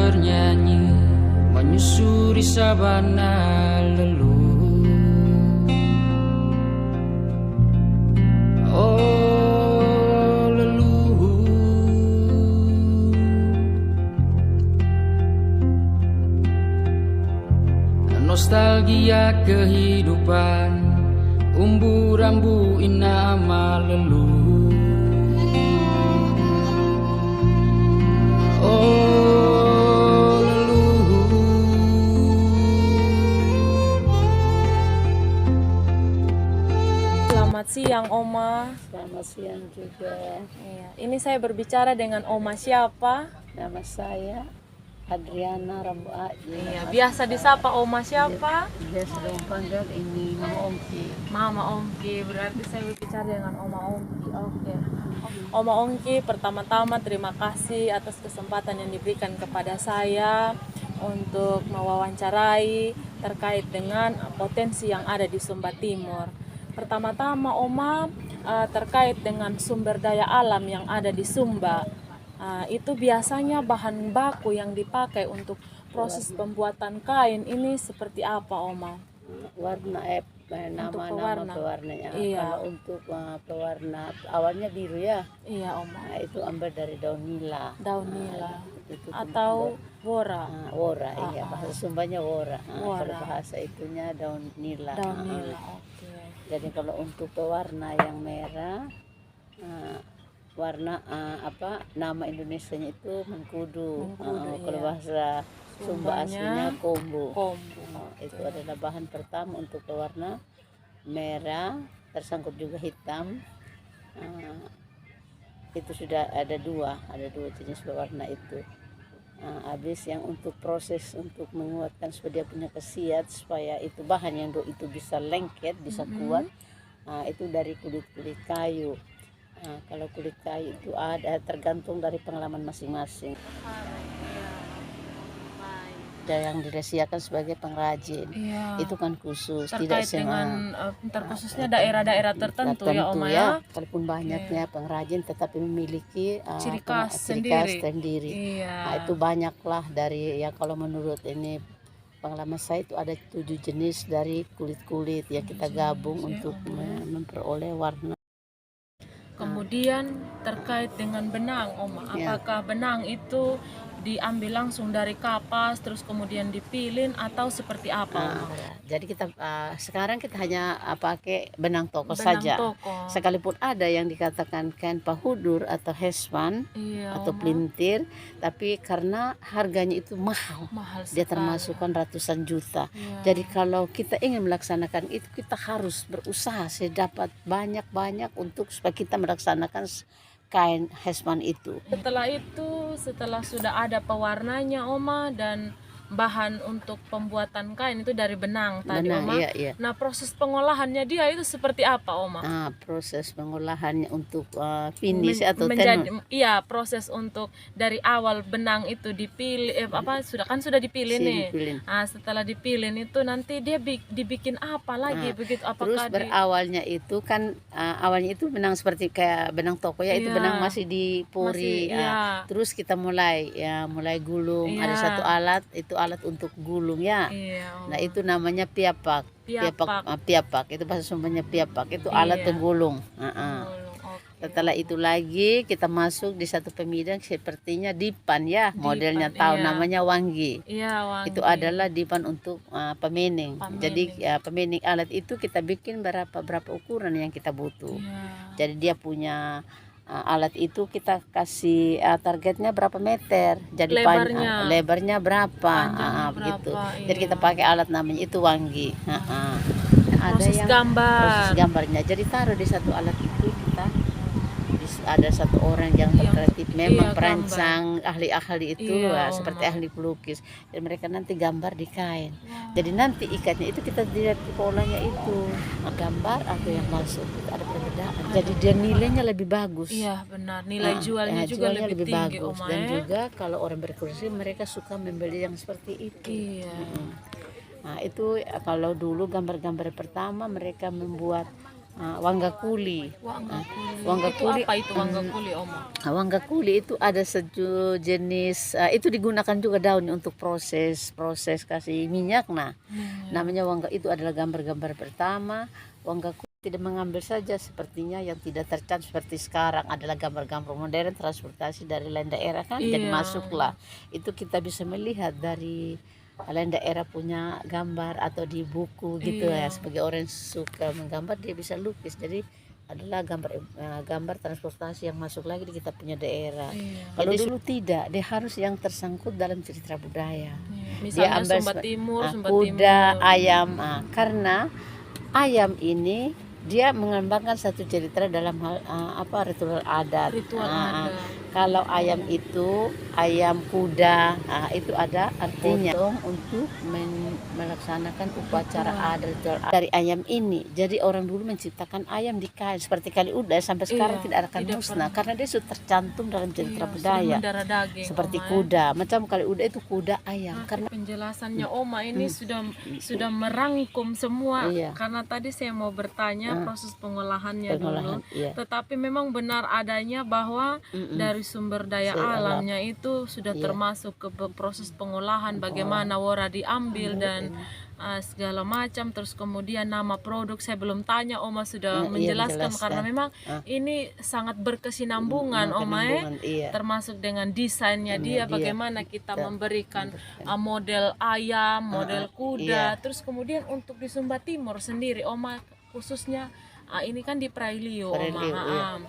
bernyanyi menyusuri sabana leluhur. Oh leluhur, nostalgia kehidupan, umbu-rambu inama leluhur. Oh leluhur. Selamat siang Oma. Selamat siang juga. Iya, ini saya berbicara dengan Oma siapa? Nama saya Adriana Rambo Aji. Iya, biasa disapa Oma siapa? Biasa dong panggil ini Mama Ongki. Mama Ongki, berarti saya berbicara dengan Oma Ongki. Oke. Oma Ongki, pertama-tama terima kasih atas kesempatan yang diberikan kepada saya untuk mewawancarai terkait dengan potensi yang ada di Sumba Timur. Pertama-tama Oma, terkait dengan sumber daya alam yang ada di Sumba, itu biasanya bahan baku yang dipakai untuk proses pembuatan kain ini seperti apa Oma? Warna nama-nama pewarnanya. Iya. Kalau untuk pewarna awalnya biru ya. Iya Oma. Nah, itu ambil dari daun nila. Daun nila Itu atau wora. wora, iya bahasa Sumbanya wora. Wora. Kalau bahasa itunya daun nila. Daun nila. Oke. Jadi kalau untuk pewarna yang merah, warna nama Indonesianya itu mengkudu. Kalau iya. bahasa Sumba aslinya kombu. Kombu. Itu adalah bahan pertama untuk pewarna merah, tersangkut juga hitam. Itu sudah ada dua jenis pewarna itu. Habis yang untuk proses untuk menguatkan supaya dia punya khasiat, supaya itu bahan yang itu bisa lengket, bisa kuat, itu dari kulit kayu. Kalau kulit kayu itu ada tergantung dari pengalaman masing-masing. Ada yang dirahasiakan sebagai pengrajin, itu kan khusus, Terkait tidak dengan terkhususnya daerah-daerah tertentu ya Oma ya. Walaupun banyaknya pengrajin tetapi memiliki Ciri khas sendiri. Iya. Nah, itu banyaklah dari ya, kalau menurut ini pengalaman saya itu ada 7 jenis dari kulit-kulit ya kita gabung untuk memperoleh warna. Kemudian terkait dengan benang Oma, apakah benang itu diambil langsung dari kapas terus kemudian dipilin atau seperti apa Oma? Jadi kita sekarang kita hanya pakai benang toko Benang saja. toko. Sekalipun ada yang dikatakan kain pahudur atau hespan atau Oma. pelintir, tapi karena harganya itu mahal dia sekali. termasukkan ratusan juta. Iya. Jadi kalau kita ingin melaksanakan itu, kita harus berusaha sedapat banyak untuk supaya kita melaksanakan kain hespan itu. Setelah sudah ada pewarnanya Oma dan bahan untuk pembuatan kain itu dari benang tadi Oma. Iya. Nah, proses pengolahannya dia itu seperti apa Oma? Proses pengolahannya untuk finish atau tenun. Iya, proses untuk dari awal benang itu dipilih sudah dipilih nih. Nah, setelah dipilih itu nanti dia dibikin apa lagi begitu? Terus berawalnya itu kan awalnya itu benang seperti kayak benang toko ya, itu benang masih dipuri. Terus kita mulai gulung. Ada satu alat, itu alat untuk gulung ya. Nah, itu namanya piapak. Piapak itu bahasa Sumbanya piapak, itu alat penggulung. Setelah itu lagi kita masuk di satu pemidang sepertinya dipan ya, modelnya tahu namanya wanggi. Wanggi. Itu adalah dipan untuk pemining. Jadi pemining alat itu kita bikin berapa ukuran yang kita butuh. Jadi dia punya alat itu kita kasih targetnya berapa meter, jadi lebarnya berapa, begitu. Jadi kita pakai alat namanya itu wanggi. Proses gambarnya, jadi taruh di satu alat itu kita ada satu orang yang kreatif memang perancang ahli-ahli itu seperti ahli pelukis, dan mereka nanti gambar di kain. Jadi nanti ikatnya itu kita lihat polanya itu gambar atau yang masuk itu ada perbedaan. Jadi dia nilainya lebih bagus. Iya benar, nilai jualnya juga lebih tinggi bagus. Dan juga kalau orang berkursi mereka suka membeli yang seperti itu. Nah itu kalau dulu gambar-gambar pertama mereka membuat Wangga Kuli. Wangga Kuli. Wangga Itu Kuli. apa itu Wangga Kuli, Oma? Wangga Kuli itu ada sejenis itu digunakan juga daunnya untuk proses kasih minyak. Namanya wangga itu adalah gambar-gambar pertama. Wangga Kuli tidak mengambil saja sepertinya yang tidak tercat seperti sekarang adalah gambar-gambar modern transportasi dari lain daerah kan. Jadi masuklah itu kita bisa melihat dari lain daerah punya gambar atau di buku gitu ya, sebagai orang yang suka menggambar dia bisa lukis, jadi adalah gambar transportasi yang masuk lagi di kita punya daerah. Kalau dulu tidak, dia harus yang tersangkut dalam cerita budaya. Misalnya dia ambil Sumba Timur, kuda, ayam, karena ayam ini dia mengembangkan satu cerita dalam hal ritual adat. Kalau ayam itu ayam kuda, itu ada artinya untuk melaksanakan upacara adat ritual dari ayam ini. Jadi orang dulu menciptakan ayam di kain seperti kali udah sampai sekarang tidak akan musnah karena dia sudah tercantum dalam cerita budaya. Seperti kuda, macam kali udah itu kuda ayam. Karena penjelasannya Oma ini sudah merangkum semua. Karena tadi saya mau bertanya proses pengolahannya dulu. Tetapi memang benar adanya bahwa dari sumber daya alamnya itu sudah termasuk ke proses pengolahan, bagaimana wara diambil dan segala macam. Terus kemudian nama produk saya belum tanya, Oma sudah menjelaskan karena memang ini sangat berkesinambungan Oma termasuk dengan desainnya dia, bagaimana kita memberikan model ayam, model kuda. Terus kemudian untuk di Sumba Timur sendiri Oma khususnya ini kan di Prailio Oma,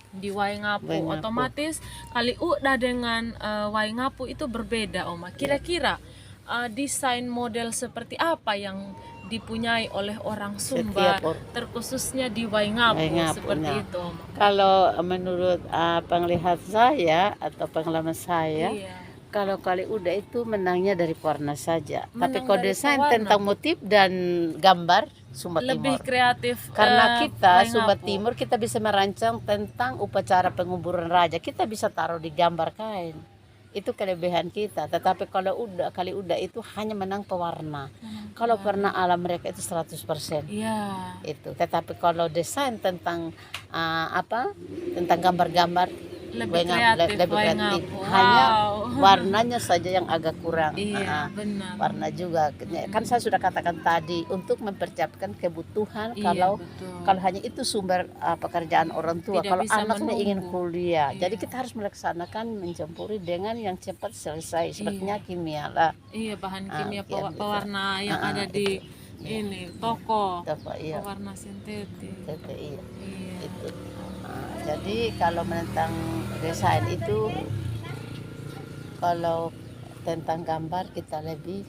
di Waingapu otomatis kali udah dengan Waingapu itu berbeda Oma. Kira-kira desain model seperti apa yang dipunyai oleh orang Sumba terkhususnya di Waingapu seperti itu Oma? Kalau menurut penglihat saya atau pengalaman saya, kalau kali udah itu menangnya dari warna saja. Tapi kalau desain tentang motif dan gambar Sumba lebih Timur kreatif karena kita Sumba Timur kita bisa merancang tentang upacara penguburan raja, kita bisa taruh di gambar kain, itu kelebihan kita. Tetapi kalau kali udah itu hanya menang pewarna. Kalau warna alam mereka itu 100%. Itu. Tetapi kalau desain tentang tentang gambar-gambar lebih kreatif. Hanya warnanya saja yang agak kurang. Benar. Warna juga kan saya sudah katakan tadi untuk mempersiapkan kebutuhan. Kalau hanya itu sumber pekerjaan orang tua, kalau anaknya ingin kuliah, jadi kita harus melaksanakan mencampuri dengan yang cepat selesai sepertinya kimia lah. Bahan kimia pewarna yang ada di ini toko pewarna sintetik. Itu. Jadi kalau tentang desain itu, kalau tentang gambar kita lebih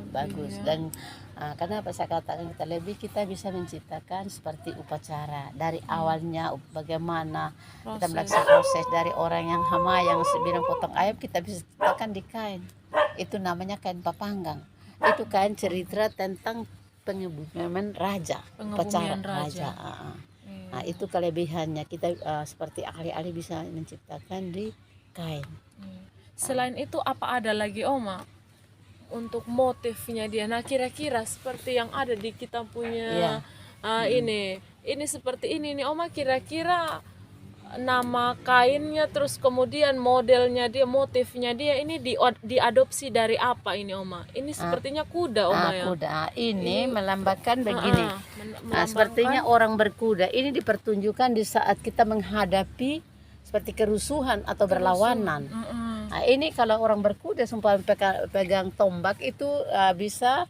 bagus. Dan kenapa saya katakan kita bisa menciptakan seperti upacara dari awalnya, bagaimana kita melaksanakan proses dari orang yang hama yang sebidang potong ayam, kita bisa ciptakan di kain. Itu namanya kain papanggang. Itu kain cerita tentang pengebumian raja, upacara raja. Itu kelebihannya kita seperti ahli-ahli bisa menciptakan di kain. Selain itu apa ada lagi Oma untuk motifnya dia? Nah kira-kira seperti yang ada di kita punya ini seperti ini nih Oma, kira-kira nama kainnya terus kemudian modelnya dia, motifnya dia ini diadopsi dari apa ini Oma? Ini sepertinya kuda Oma ya? Kuda ini melambangkan begini. Sepertinya orang berkuda ini dipertunjukkan di saat kita menghadapi seperti kerusuhan atau berlawanan. Ini kalau orang berkuda sumpah pegang tombak itu bisa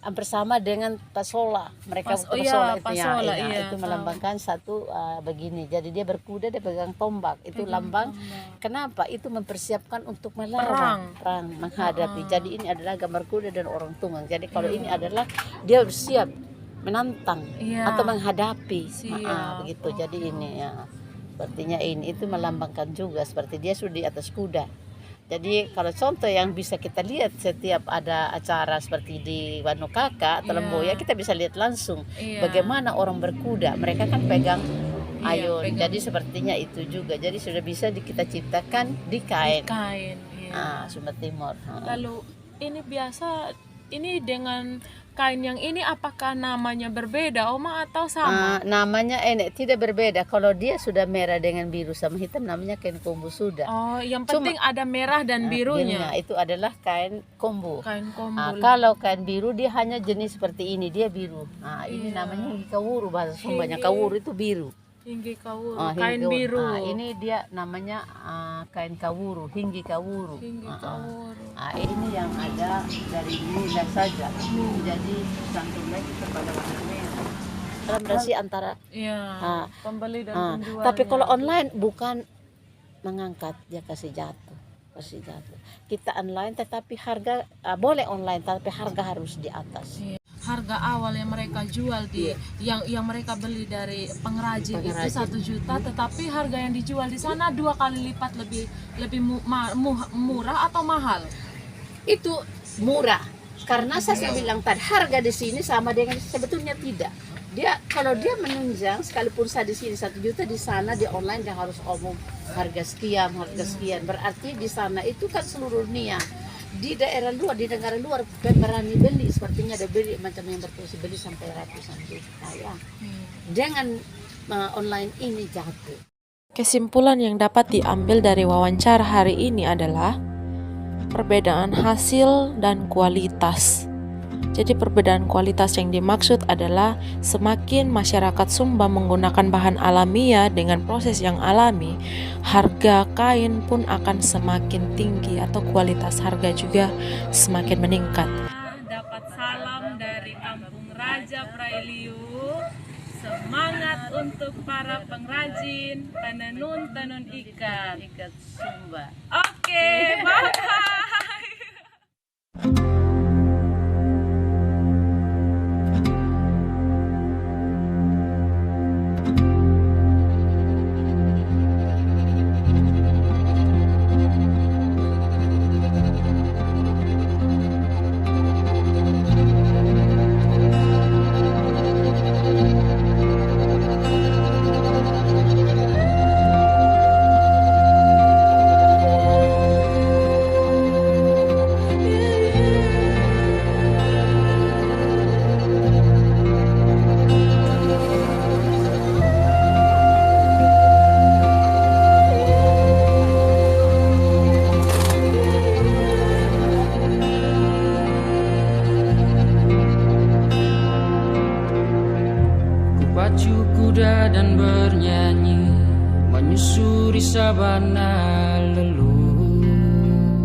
bersama dengan pasola. Mereka pasola itu melambangkan satu begini. Jadi dia berkuda, dia pegang tombak. Itu lambang. Kenapa? Itu mempersiapkan untuk melawan perang menghadapi. Jadi ini adalah gambar kuda dan orang tunggang. Jadi kalau ini adalah dia siap menantang atau menghadapi. Begitu. Jadi ini sepertinya ini itu melambangkan juga seperti dia sudah di atas kuda. Jadi kalau contoh yang bisa kita lihat setiap ada acara seperti di Wanokaka atau Lemboya, kita bisa lihat langsung bagaimana orang berkuda. Mereka kan pegang ayun. Jadi sepertinya itu juga. Jadi sudah bisa kita ciptakan di kain. Sumba Sumba Timur. Lalu ini biasa ini dengan kain yang ini apakah namanya berbeda Oma atau sama? Namanya tidak berbeda. Kalau dia sudah merah dengan biru sama hitam namanya kain kombu sudah. Oh, yang penting ada merah dan birunya. Itu adalah kain kombu. Kain kombu. Kalau kain biru dia hanya jenis seperti ini, dia biru. Ini namanya hinggi kawuru, bahasa Sumbanya. Kawuru itu biru. Hinggi kawuru, kain biru. Ini dia namanya kain kawuru, hinggi kawuru. Hinggi kawuru. Ini yang ada dari muda saja. Jadi cantum lagi kepada warna merah. Berarti antara pembeli dan penjual. Tapi kalau online bukan mengangkat, dia kasih jatuh. Kita online tetapi harga boleh online tapi harga harus di atas. Harga awal yang mereka jual yang mereka beli dari pengrajin itu 1 juta, tetapi harga yang dijual di sana 2 kali lipat lebih murah atau mahal? Itu murah karena saya bilang tadi harga di sini sama dengan sebetulnya tidak. Kalau dia menunjang sekalipun saya di sini 1 juta, di sana di online dia harus umum harga sekian. Berarti di sana itu kan seluruh dunia. Di daerah luar, di negara luar berani beli, sepertinya ada beli macam yang berpotensi beli sampai ratusan juta ya. Dengan online ini jatuh. Kesimpulan yang dapat diambil dari wawancara hari ini adalah perbedaan hasil dan kualitas. Jadi perbedaan kualitas yang dimaksud adalah semakin masyarakat Sumba menggunakan bahan alamiah dengan proses yang alami, harga kain pun akan semakin tinggi atau kualitas harga juga semakin meningkat. Dapat salam dari Kampung Raja Prailiu. Semangat untuk para pengrajin tenun ikat Sumba. Oke, bye-bye. Pacu kuda dan bernyanyi menyusuri sabana leluhur.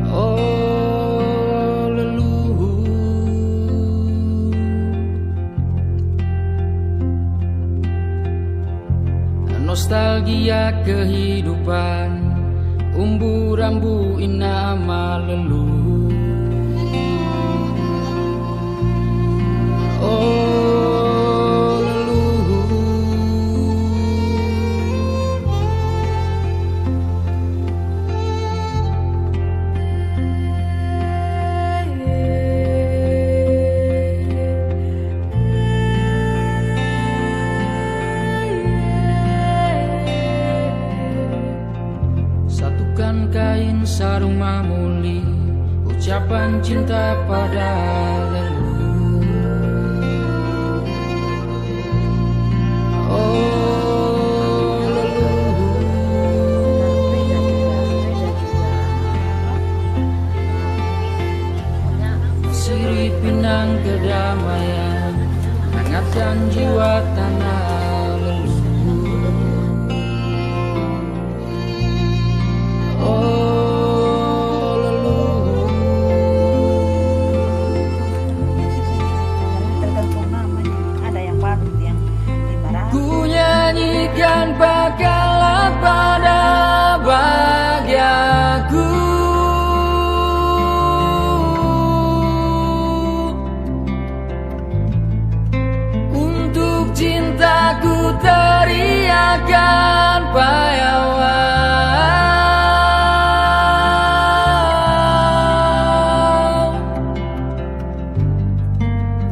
Oh leluhur, nostalgia kehidupan, umbu-rambu inama leluhur. Oh leluhur, satukan kain sarung mamuli, ucapan cinta pada leluhur. Sirih pinang kedamaian, hangatkan jiwa tanah leluhur. Oh leluhur, Tergantung namanya, ada yang baru yang ibarat. ku nyanyikan bakalah pada bahagiaku. Untuk cintaku teriakan payawan,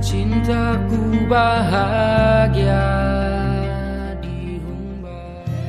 cintaku bahagia.